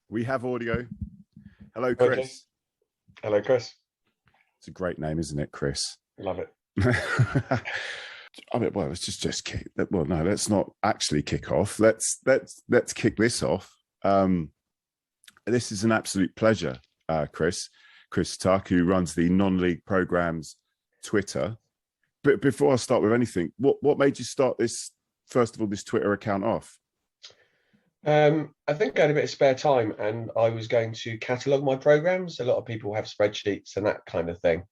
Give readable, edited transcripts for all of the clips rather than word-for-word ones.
We have audio. Hello, Okay. Chris. Hello, Chris. It's a great name, isn't it, Chris? Love it. I mean, well, let's just kick. Well, no, let's not actually kick off. Let's kick this off. This is an absolute pleasure, Chris. Chris Tuck, who runs the non-league programs Twitter. But before I start with anything, what made you start this? First of all, this Twitter account off. I think I had a bit of spare time and I was going to catalogue my programs. A lot of people have spreadsheets and that kind of thing.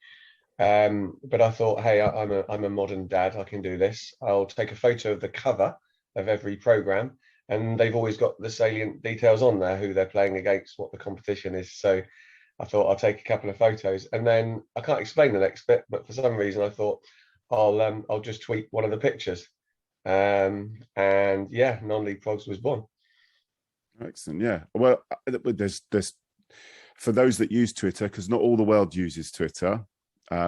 But I thought, hey, I'm a modern dad. I can do this. I'll take a photo of the cover of every program, and they've always got the salient details on there, who they're playing against, what the competition is. So I thought I'll take a couple of photos, and then I can't explain the next bit, but for some reason I thought I'll just tweet one of the pictures. And yeah, non-league progs was born. Excellent. Yeah. Well, there's for those that use Twitter, because not all the world uses Twitter,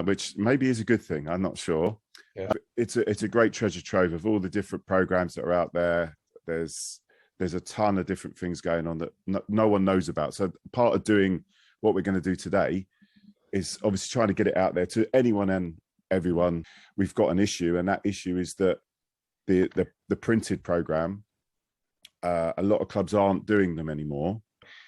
which maybe is a good thing. I'm not sure. Yeah. It's a great treasure trove of all the different programs that are out there. There's a ton of different things going on that no one knows about. So part of doing what we're going to do today is obviously trying to get it out there to anyone and everyone. We've got an issue, and that issue is that the printed program, a lot of clubs aren't doing them anymore.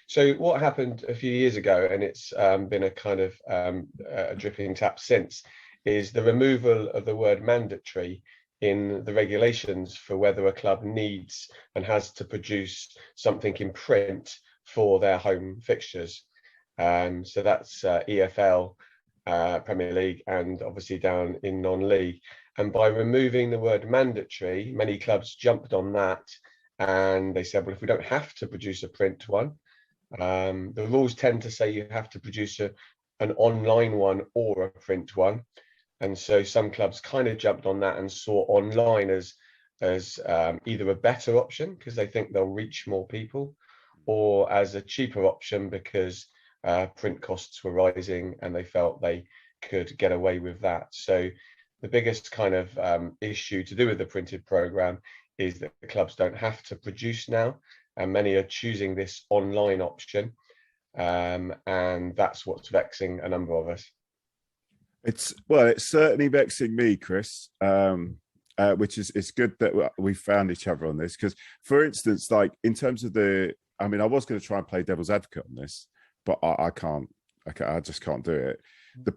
So what happened a few years ago, and it's been a kind of a dripping tap since, is the removal of the word mandatory in the regulations for whether a club needs and has to produce something in print for their home fixtures. So that's EFL, Premier League, and obviously down in non-league. And by removing the word mandatory, many clubs jumped on that, and they said, well, if we don't have to produce a print one, the rules tend to say you have to produce an online one or a print one. And so some clubs kind of jumped on that and saw online as either a better option because they think they'll reach more people, or as a cheaper option because print costs were rising and they felt they could get away with that. So the biggest kind of issue to do with the printed program is that the clubs don't have to produce now, and many are choosing this online option, and that's what's vexing a number of us. It's certainly vexing me, Chris. Which is it's good that we found each other on this because, for instance, like in terms of I was going to try and play devil's advocate on this, but I can't. I just can't do it. The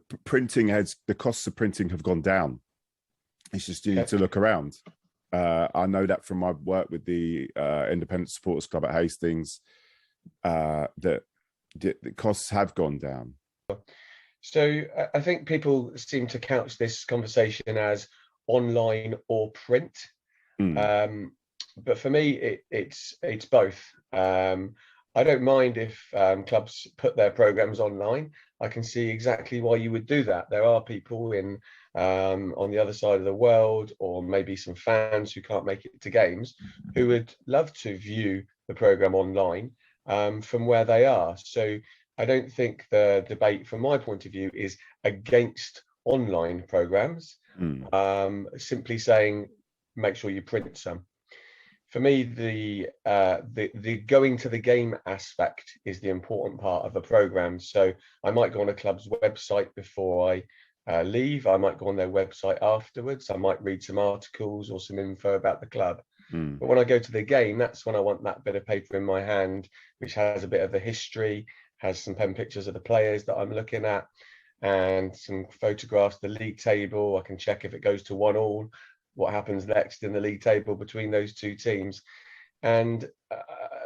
the costs of printing have gone down. It's just you need to look around. I know that from my work with the Independent Supporters Club at Hastings, that the costs have gone down. So I think people seem to couch this conversation as online or print. But for me, it's both. I don't mind if clubs put their programs online. I can see exactly why you would do that. There are people on the other side of the world, or maybe some fans who can't make it to games, who would love to view the program online from where they are. So I don't think the debate, from my point of view, is against online programs. Simply saying, make sure you print some. For me, the going to the game aspect is the important part of a program. So I might go on a club's website before I leave. I might go on their website afterwards. I might read some articles or some info about the club. But when I go to the game, that's when I want that bit of paper in my hand, which has a bit of the history, has some pen pictures of the players that I'm looking at, and some photographs of the league table. I can check if it goes to 1-1, what happens next in the league table between those two teams. And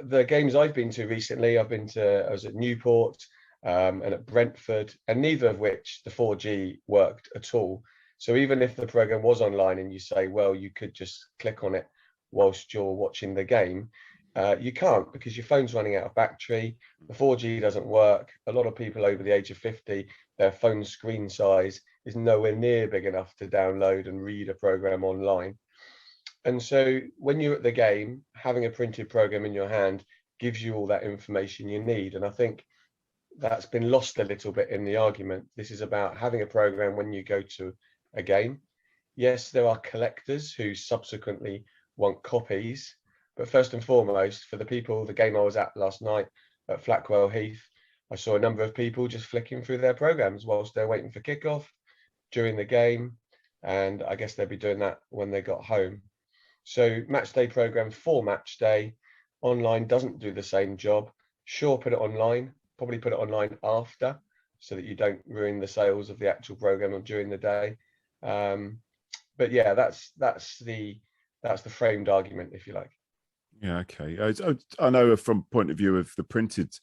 the games I've been to recently, I was at Newport and at Brentford, and neither of which the 4G worked at all. So even if the program was online and you say, well, you could just click on it whilst you're watching the game, you can't, because your phone's running out of battery. The 4G doesn't work. A lot of people over the age of 50, their phone screen size is nowhere near big enough to download and read a program online. And so when you're at the game, having a printed program in your hand gives you all that information you need. And I think that's been lost a little bit in the argument. This is about having a program when you go to a game. Yes, there are collectors who subsequently want copies, but first and foremost, for the game I was at last night, at Flackwell Heath, I saw a number of people just flicking through their programs whilst they're waiting for kickoff during the game, and I guess they'd be doing that when they got home. So match day programs for match day, online doesn't do the same job. Sure, put it online, probably put it online after, so that you don't ruin the sales of the actual program or during the day. But yeah, that's the framed argument, if you like. Yeah, okay. I know from point of view of the printed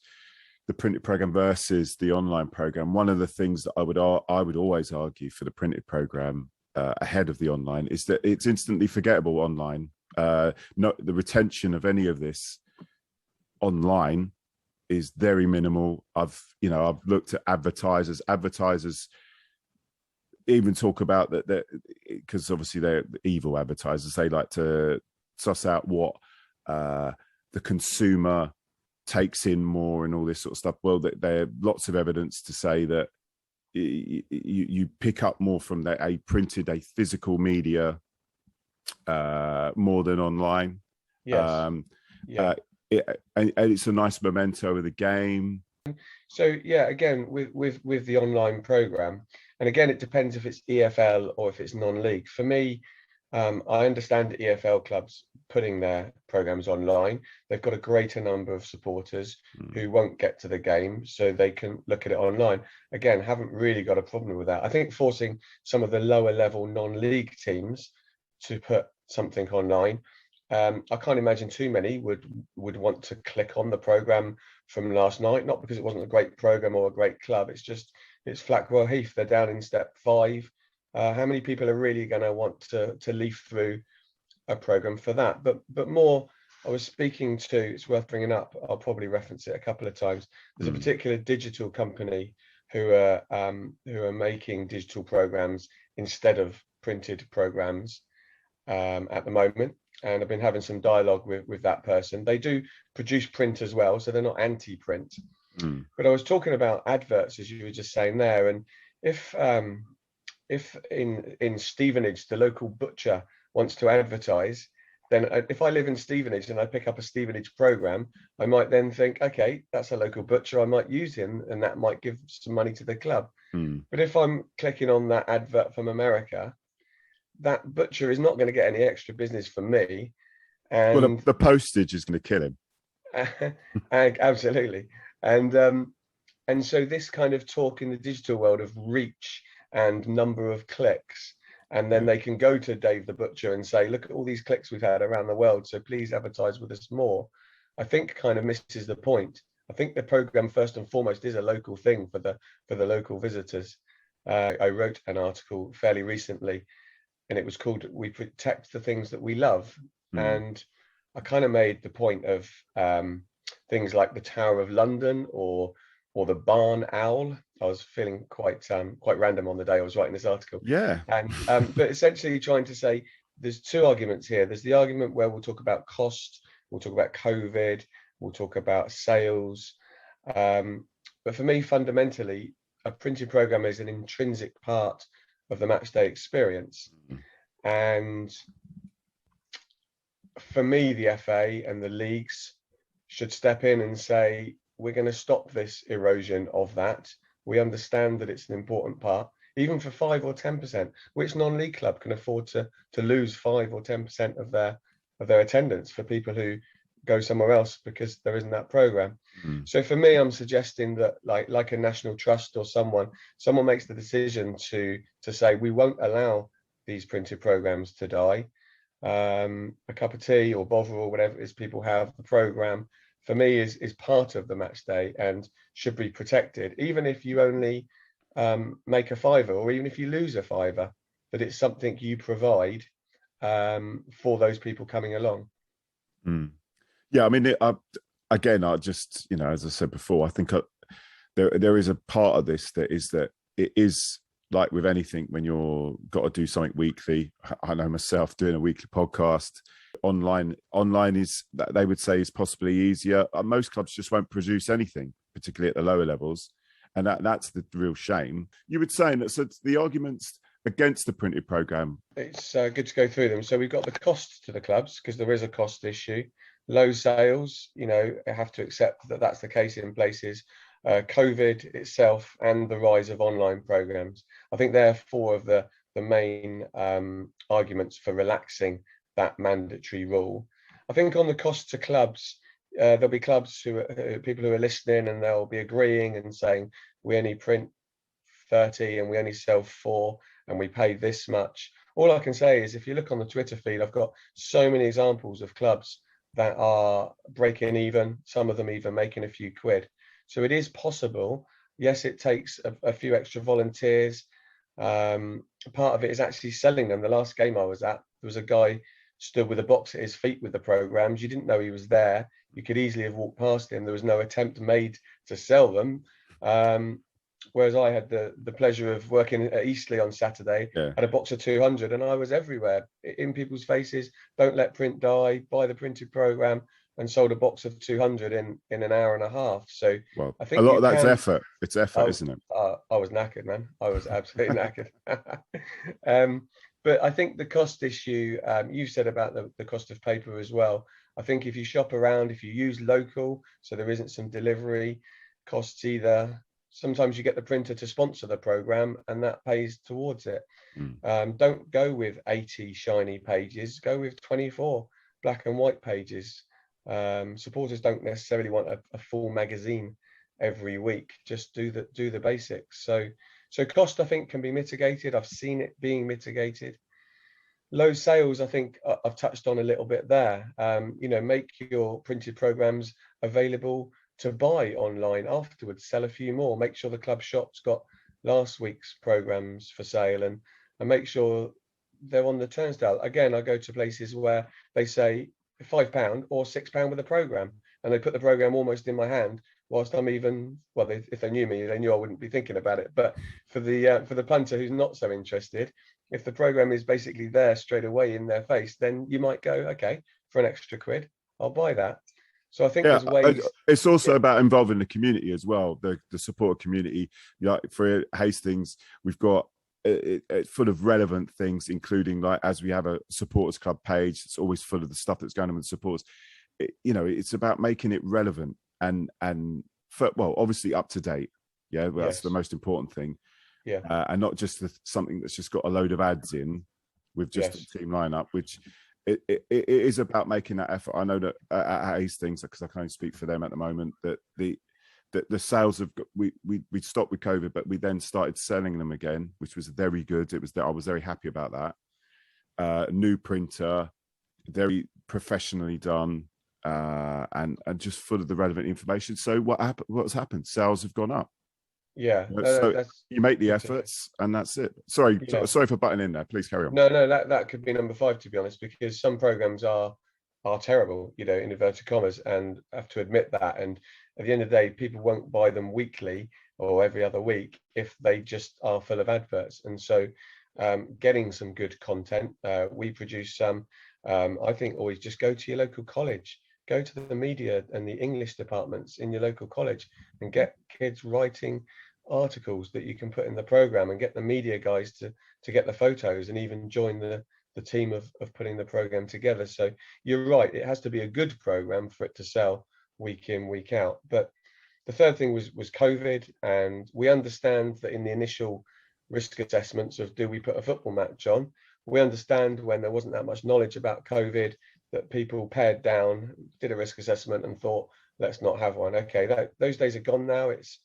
program versus the online program, one of the things that I would always argue for the printed program ahead of the online is that it's instantly forgettable online. Not the retention of any of this online is very minimal. I've looked at advertisers even talk about that because obviously they're evil advertisers. They like to suss out what the consumer takes in more and all this sort of stuff. Well, there are lots of evidence to say that you pick up more from a physical media more than online. Yes. And it's a nice memento of the game. So yeah, again with the online program, and again it depends if it's EFL or if it's non-league. For me, I understand EFL clubs putting their programs online. They've got a greater number of supporters who won't get to the game, so they can look at it online. Again, haven't really got a problem with that. I think forcing some of the lower level non-league teams to put something online, I can't imagine too many would want to click on the program from last night. Not because it wasn't a great program or a great club. It's Flackwell Heath. They're down in step 5. How many people are really going to want to leaf through a program for that? But more, I was speaking to, it's worth bringing up, I'll probably reference it a couple of times. There's a particular digital company who are making digital programs instead of printed programs at the moment. And I've been having some dialogue with that person. They do produce print as well, so they're not anti-print. But I was talking about adverts, as you were just saying there, and if in Stevenage the local butcher wants to advertise, then if I live in Stevenage and I pick up a Stevenage program, I might then think, okay, that's a local butcher, I might use him, and that might give some money to the club. But if I'm clicking on that advert from America, that butcher is not going to get any extra business from me. And well, the postage is going to kill him. Absolutely. And so this kind of talk in the digital world of reach and number of clicks, and then they can go to Dave the Butcher and say, look at all these clicks we've had around the world, so please advertise with us more, I think kind of misses the point. I think the program first and foremost is a local thing for the local visitors. I wrote an article fairly recently, and it was called "We Protect the Things That We Love." And I kind of made the point of things like the Tower of London or the Barn Owl. I was feeling quite random on the day I was writing this article. Yeah. And but essentially trying to say there's two arguments here. There's the argument where we'll talk about cost, we'll talk about COVID, we'll talk about sales. But for me, fundamentally, a printed program is an intrinsic part of the match day experience. And for me, the FA and the leagues should step in and say, we're going to stop this erosion of that. We understand that it's an important part, even for 5 or 10%. Which non-league club can afford to lose 5 or 10% of their attendance for people who go somewhere else because there isn't that program? So for me, I'm suggesting that like a national trust or someone makes the decision to say we won't allow these printed programs to die. A cup of tea or bother or whatever it is people have, the program for me is part of the match day and should be protected, even if you only make a £5 or even if you lose a £5, that it's something you provide for those people coming along. Yeah, I mean, again, I just, as I said before, I think there is a part of this that it is like with anything when you're got to do something weekly. I know myself doing a weekly podcast. Online is, they would say, is possibly easier. Most clubs just won't produce anything, particularly at the lower levels, and that's the real shame. You would say that. So the arguments against the printed program, it's good to go through them. So we've got the cost to the clubs, because there is a cost issue. Low sales, you know, I have to accept that that's the case in places. COVID itself and the rise of online programs. I think they're four of the main arguments for relaxing that mandatory rule. I think on the cost to clubs, there'll be clubs people who are listening, and they'll be agreeing and saying we only print 30 and we only sell 4 and we pay this much. All I can say is if you look on the Twitter feed, I've got so many examples of clubs that are breaking even, some of them even making a few quid. So it is possible. Yes, it takes a few extra volunteers. Part of it is actually selling them. The last game I was at, there was a guy stood with a box at his feet with the programs. You didn't know he was there. You could easily have walked past him. There was no attempt made to sell them. Whereas I had the pleasure of working at Eastleigh on Saturday, had a box of 200, and I was everywhere in people's faces. Don't let print die. Buy the printed program, and sold a box of 200 in an hour and a half. So well, I think a lot of that's effort. It's effort, isn't it? I was knackered, man. I was absolutely knackered. But I think the cost issue, you said about the cost of paper as well. I think if you shop around, if you use local, so there isn't some delivery costs either. Sometimes you get the printer to sponsor the program and that pays towards it. Don't go with 80 shiny pages, go with 24 black and white pages. Supporters don't necessarily want a full magazine every week. Just do the basics. So cost, I think, can be mitigated. I've seen it being mitigated. Low sales, I think I've touched on a little bit there. You know, make your printed programs available to buy online afterwards. Sell a few more. Make sure the club shop's got last week's programs for sale, and make sure they're on the turnstile. Again, I go to places where they say £5 or £6 with a program, and they put the program almost in my hand whilst I'm even, well, if they knew me, they knew I wouldn't be thinking about it. But for the punter who's not so interested, if the program is basically there straight away in their face, then you might go, okay, for an extra £1, I'll buy that. So I think there's ways. It's also about involving the community as well, the support community. Like for Hastings, we've got it's full of relevant things, including, like, as we have a supporters club page, it's always full of the stuff that's going on with supporters. You know, it's about making it relevant and well, obviously up to date. Yeah, well, that's the most important thing. Yeah, and not just something that's just got a load of ads in with just a team lineup, which it is about making that effort. I know that at Hastings, because I can only speak for them at the moment, that the sales have we stopped with COVID, but we then started selling them again, which was very good. I was very happy about that. New printer, very professionally done, and just full of the relevant information. So what's happened? Sales have gone up. Yeah. So you make the efforts, and that's it. Sorry for butting in there. Please carry on. No, that could be number 5, to be honest, because some programs are terrible, you know, in inverted commas, and I have to admit that. And at the end of the day, people won't buy them weekly or every other week if they just are full of adverts. And so getting some good content, we produce some. I think always just go to your local college, go to the media and the English departments in your local college, and get kids writing articles that you can put in the program, and get the media guys to get the photos and even join the team of putting the program together. So you're right, it has to be a good program for it to sell week in, week out. But the third thing was COVID, and we understand that in the initial risk assessments of do we put a football match on, we understand when there wasn't that much knowledge about COVID that people pared down, did a risk assessment and thought, let's not have one. Okay, those days are gone now. It's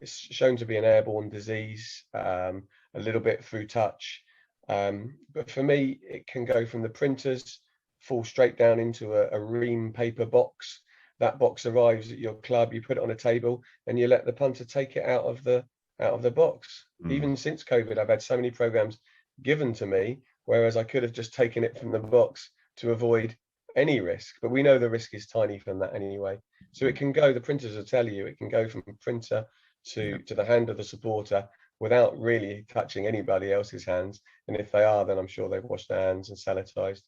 shown to be an airborne disease, a little bit through touch. But for me, it can go from the printers, fall straight down into a ream paper box. That box arrives at your club, you put it on a table, and you let the punter take it out of the box. Even since COVID, I've had so many programs given to me, whereas I could have just taken it from the box to avoid any risk. But we know the risk is tiny from that anyway. So it can go, the printers will tell you, it can go from printer to the hand of the supporter without really touching anybody else's hands. And if they are, then I'm sure they've washed their hands and sanitized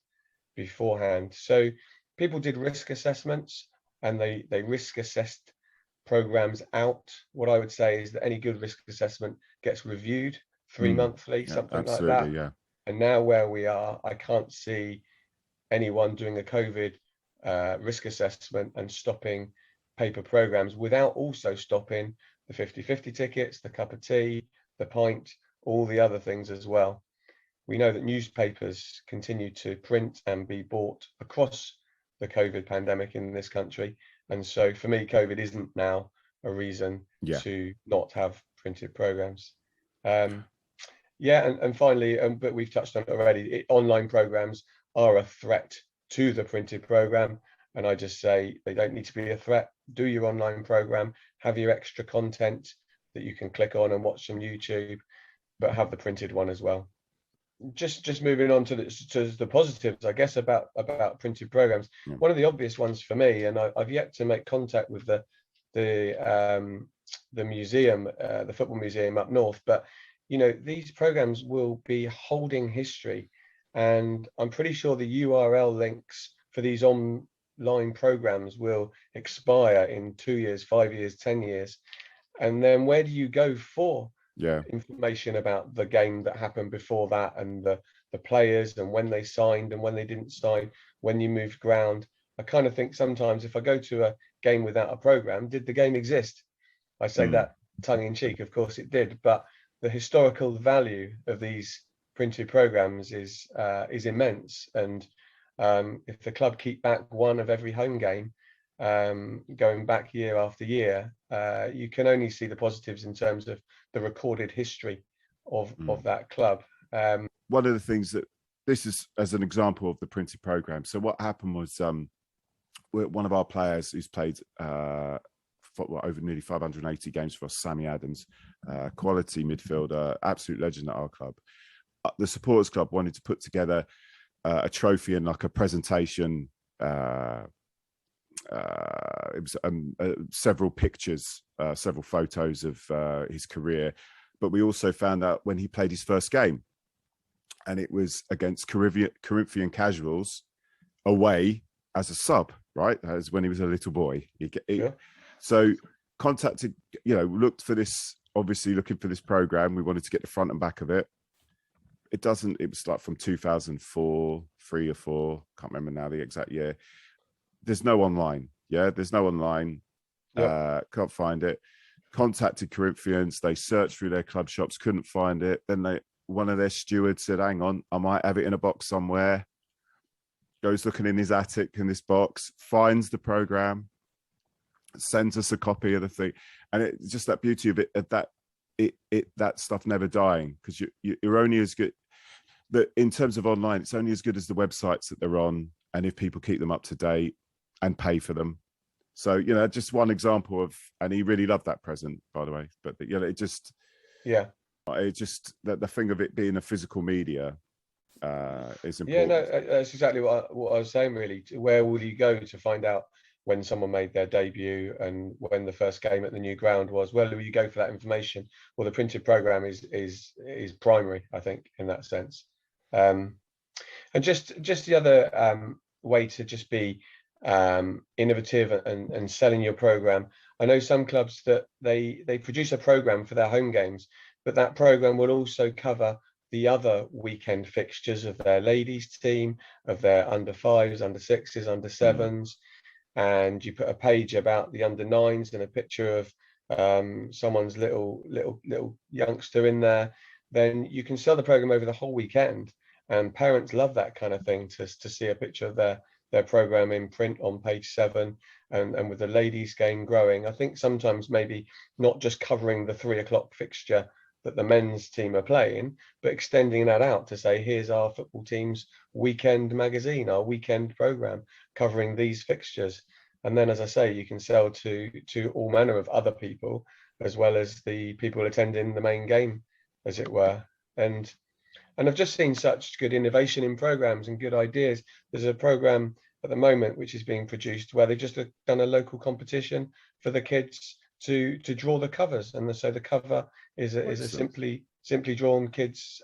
beforehand. So people did risk assessments, and they risk assessed programs out. What I would say is that any good risk assessment gets reviewed 3-monthly, something like that. Yeah. And now where we are, I can't see anyone doing a COVID risk assessment and stopping paper programs, without also stopping the 50/50 tickets, the cup of tea, the pint, all the other things as well. We know that newspapers continue to print and be bought across the COVID pandemic in this country. And so for me, COVID isn't now a reason to not have printed programs. And finally, but we've touched on it already, online programs are a threat to the printed program. And I just say they don't need to be a threat. Do your online program, have your extra content that you can click on and watch some YouTube, but have the printed one as well. Just moving on to the positives, I guess, about printed programs. One of the obvious ones for me, and I've yet to make contact with the museum, the football museum up north, but these programs will be holding history, and I'm pretty sure the URL links for these online programs will expire in 2 years, 5 years, 10 years, and then where do you go for information about the game that happened before that, and the players, and when they signed and when they didn't sign, when you moved ground? I kind of think sometimes if I go to a game without a program, did the game exist? I say that tongue in cheek, of course it did, but the historical value of these printed programs is immense. And if the club keep back one of every home game, going back year after year, you can only see the positives in terms of the recorded history of that club. One of the things that this is as an example of the printed program. So what happened was one of our players who's played over nearly 580 games for us, Sammy Adams, quality midfielder, absolute legend at our club. The supporters club wanted to put together a trophy and like a presentation. It was several pictures, several photos of his career, but we also found out when he played his first game, and it was against Corinthian Casuals away as a sub, right? As when he was a little boy. So contacted, looked for this, obviously looking for this program. We wanted to get the front and back of it. It was like from 2004, 3 or 4, can't remember now the exact year. There's no online. There's no online. Can't find it. Contacted Corinthians. They searched through their club shops, couldn't find it. Then one of their stewards said, hang on, I might have it in a box somewhere. Goes looking in his attic in this box, finds the program, sends us a copy of the thing. And it's just that beauty of it, that stuff never dying, because you're only as good. That in terms of online, it's only as good as the websites that they're on, and if people keep them up to date and pay for them. So just one example of, and he really loved that present, by the way. But it just that the thing of it being a physical media is important. That's exactly what I was saying. Really, where will you go to find out when someone made their debut and when the first game at the new ground was? Where will you go for that information? Well, the printed program is primary, I think, in that sense. And just the other way to just be innovative and selling your program. I know some clubs that they produce a program for their home games, but that program will also cover the other weekend fixtures of their ladies team, of their under 5s, under 6s, under 7s. And you put a page about the under 9s and a picture of someone's little youngster in there. Then you can sell the program over the whole weekend, and parents love that kind of thing, to see a picture of their program in print on page 7, and with the ladies game growing. I think sometimes maybe not just covering the 3 o'clock fixture that the men's team are playing, but extending that out to say, here's our football team's weekend magazine, our weekend program covering these fixtures. And then, as I say, you can sell to all manner of other people, as well as the people attending the main game, as it were. And I've just seen such good innovation in programs and good ideas. There's a program at the moment which is being produced where they've just done a local competition for the kids to draw the covers, and so the cover is a simply drawn kids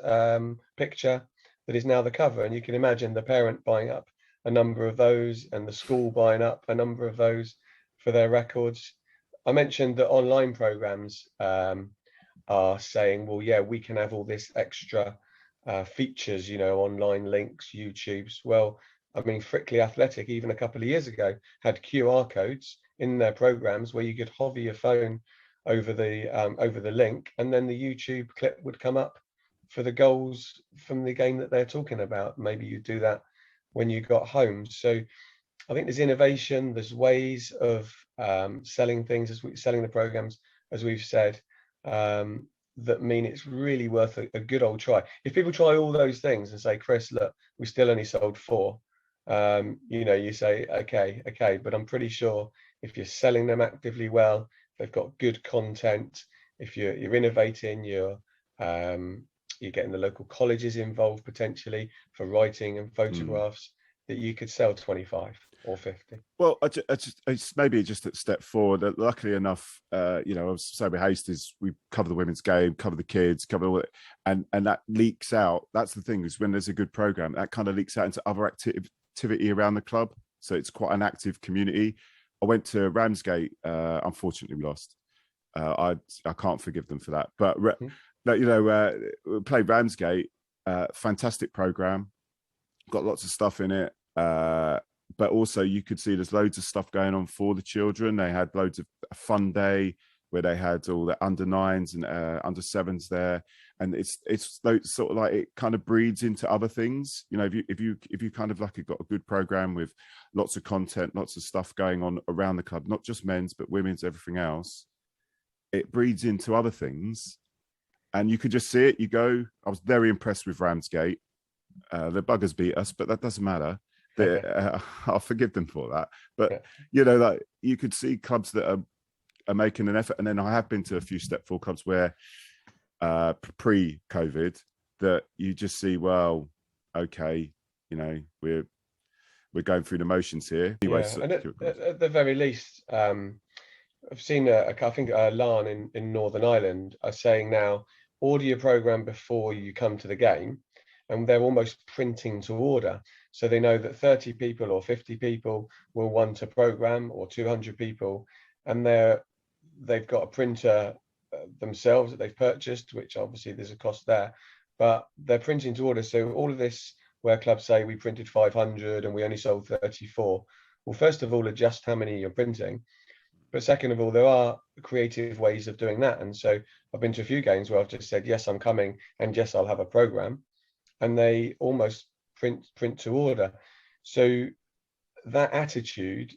picture that is now the cover. And you can imagine the parent buying up a number of those, and the school buying up a number of those for their records. I mentioned that online programs are saying, well, yeah, we can have all this extra features, online links, YouTubes. Well, I mean, Frickley Athletic, even a couple of years ago, had QR codes in their programs where you could hover your phone over the link, and then the YouTube clip would come up for the goals from the game that they're talking about. Maybe you do that when you got home. So I think there's innovation, there's ways of selling things, selling the programs, as we've said, that mean it's really worth a good old try. If people try all those things and say, Chris, look, we still only sold 4, you know, you say, okay, but I'm pretty sure if you're selling them actively well, they've got good content, if you're innovating, you're getting the local colleges involved potentially for writing and photographs, that you could sell 25 or 50. Well, it's maybe just a step forward. Luckily enough, you know, I was saying with Hastings, we cover the women's game, cover the kids, cover all it, and that leaks out. That's the thing, is when there's a good program, that kind of leaks out into other activity around the club. So it's quite an active community. I went to Ramsgate. Unfortunately, we lost. I can't forgive them for that. But you know, we played Ramsgate. Fantastic program. Got lots of stuff in it. But also you could see there's loads of stuff going on for the children. They had loads of a fun day where they had all the under 9s and under 7s there, and it's sort of like it kind of breeds into other things. You know, if you kind of like got a good program with lots of content, lots of stuff going on around the club, not just men's but women's, everything else, it breeds into other things, and you could just see it. You go, I was very impressed with Ramsgate. The buggers beat us, but that doesn't matter. I'll forgive them for that. But you know, like you could see clubs that are making an effort, and then I have been to a few step 4 clubs where pre-COVID that you just see, well, okay, you know, we're going through the motions here. Anyway, yeah, and at the very least, I've seen I think Larne in Northern Ireland are saying now, order your program before you come to the game, and they're almost printing to order. So they know that 30 people or 50 people will want a program, or 200 people, and they've got a printer themselves that they've purchased, which obviously there's a cost there, but they're printing to order. So all of this, where clubs say we printed 500 and we only sold 34, well, first of all, adjust how many you're printing. But second of all, there are creative ways of doing that. And so I've been to a few games where I've just said, yes, I'm coming, and yes, I'll have a program, and they almost print to order. So that attitude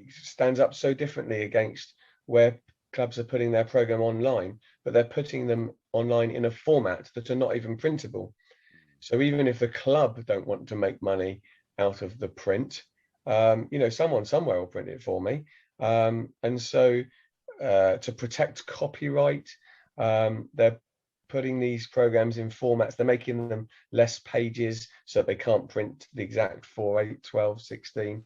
stands up so differently against where clubs are putting their program online, but they're putting them online in a format that are not even printable. So even if the club don't want to make money out of the print, you know, someone somewhere will print it for me. And so to protect copyright, they're putting these programs in formats, they're making them less pages so they can't print the exact 4, 8, 12, 16.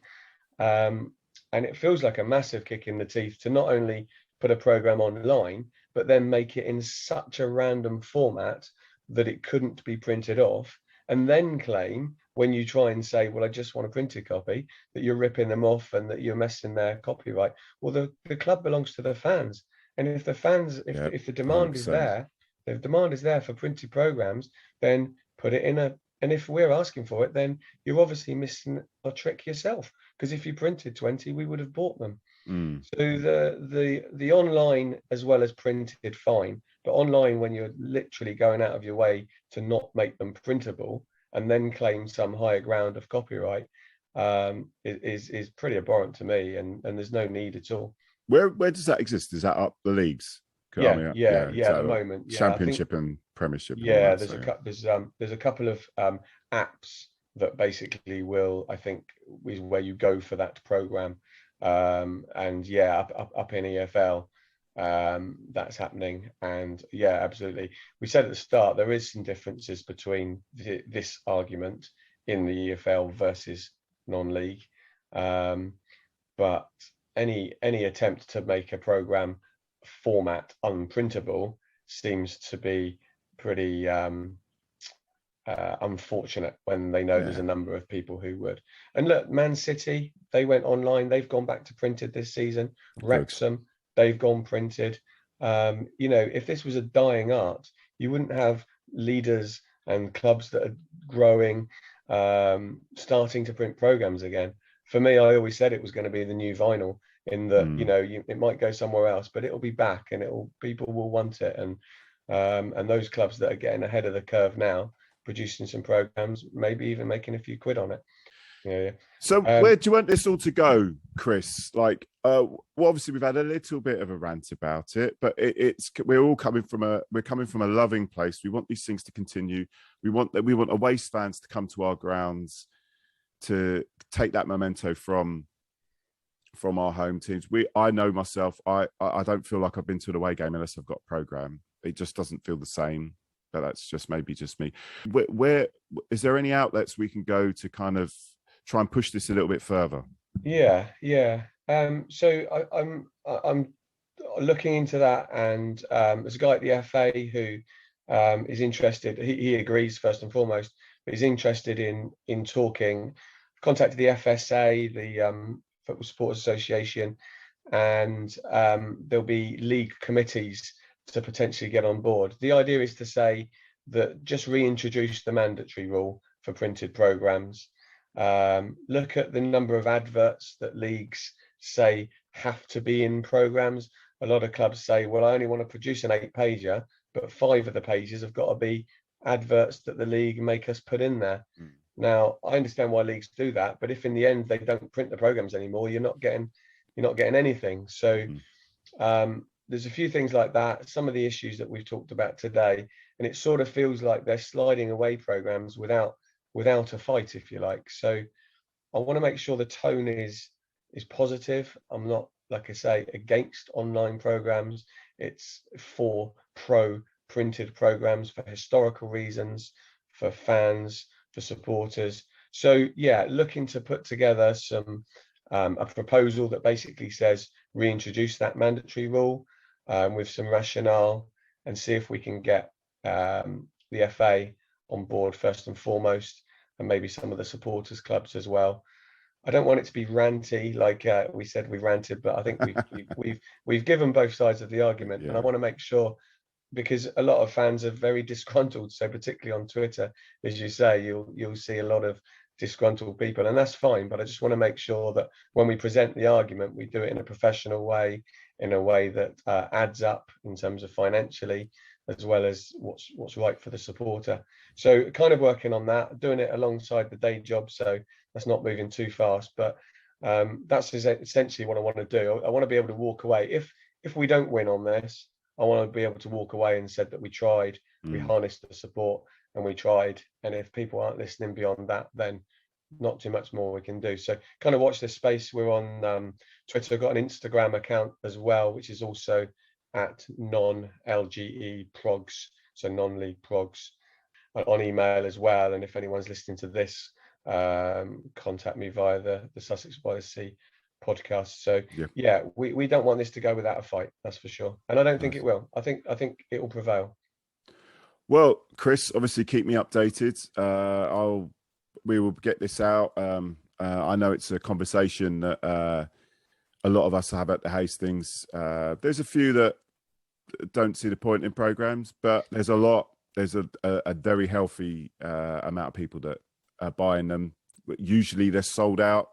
And it feels like a massive kick in the teeth to not only put a program online, but then make it in such a random format that it couldn't be printed off, and then claim, when you try and say, well, I just want a printed copy, that you're ripping them off and that you're messing their copyright. Well, the club belongs to the fans. And if the fans, if the demand 100%. is there, the demand is there for printed programs, then put it in and if we're asking for it, then you're obviously missing a trick yourself. Because if you printed 20, we would have bought them. So the online as well as printed, fine, but online, when you're literally going out of your way to not make them printable and then claim some higher ground of copyright, is pretty abhorrent to me, and there's no need at all. Where does that exist? Is that up the leagues? Yeah, I mean, at the moment, Championship and Premiership. And yeah, that, there's a couple of apps that basically will, I think, is where you go for that program. And yeah, up in EFL, that's happening. And yeah, absolutely. We said at the start there is some differences between this argument in the EFL versus non-league, but any attempt to make a program format unprintable seems to be pretty unfortunate when they know there's a number of people who would. And look, Man City, they went online, they've gone back to printed this season. Wrexham, they've gone printed. You know, if this was a dying art, you wouldn't have leaders and clubs that are growing starting to print programs again. For me, I always said it was going to be the new vinyl, in that it might go somewhere else, but it'll be back, and people will want it. And those clubs that are getting ahead of the curve now, producing some programs, maybe even making a few quid on it. Yeah. So where do you want this all to go, Chris? Like, well, obviously we've had a little bit of a rant about it, but we're coming from a loving place. We want these things to continue. We want away fans to come to our grounds to take that memento from our home teams. I know myself, I don't feel like I've been to an away game unless I've got a program. It just doesn't feel the same. But that's just maybe just me. Where is there any outlets we can go to kind of try and push this a little bit further? Yeah. So I'm looking into that, and there's a guy at the FA who is interested. He agrees, first and foremost, but he's interested in talking. Contacted the FSA, the Football Supporters Association, and there'll be league committees to potentially get on board. The idea is to say that just reintroduce the mandatory rule for printed programs. Look at the number of adverts that leagues say have to be in programs. A lot of clubs say, well, I only want to produce an 8-pager, but 5 of the pages have got to be adverts that the league make us put in there. Now, I understand why leagues do that, but if in the end they don't print the programs anymore, you're not getting anything. So there's a few things like that, some of the issues that we've talked about today, and it sort of feels like they're sliding away programs without a fight, if you like. So I want to make sure the tone is positive. I'm not, like I say, against online programs. It's for pro printed programs for historical reasons, for fans, for supporters. So yeah, looking to put together some a proposal that basically says reintroduce that mandatory rule with some rationale, and see if we can get the FA on board first and foremost, and maybe some of the supporters clubs as well. I don't want it to be ranty, like we said we ranted, but I think we've given both sides of the argument, and I want to make sure, because a lot of fans are very disgruntled. So particularly on Twitter, as you say, you'll see a lot of disgruntled people, and that's fine. But I just want to make sure that when we present the argument, we do it in a professional way, in a way that adds up in terms of financially, as well as what's right for the supporter. So kind of working on that, doing it alongside the day job, so that's not moving too fast. But that's essentially what I want to do. I want to be able to walk away. If we don't win on this, I want to be able to walk away and said that we tried, we harnessed the support, and we tried. And if people aren't listening beyond that, then not too much more we can do. So kind of watch this space. We're on Twitter. I've got an Instagram account as well, which is also at non-LGE progs, so non-league progs, on email as well. And if anyone's listening to this, contact me via the Sussex by the Sea podcast. So yeah, we don't want this to go without a fight, that's for sure, and I don't think it will. I think it will prevail. Well, Chris, obviously keep me updated. We will get this out. I know it's a conversation that a lot of us have at the Hastings. There's a few that don't see the point in programs, but there's a very healthy amount of people that are buying them. Usually they're sold out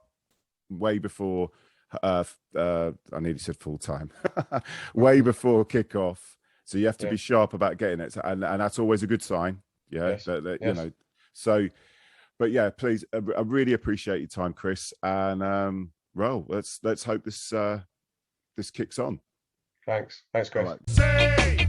way before I nearly said full time, way before kickoff. So you have to be sharp about getting it, and that's always a good sign. Yeah, yes. You know. So, but yeah, please, I really appreciate your time, Chris. And well, let's hope this kicks on. Thanks, Chris. All right.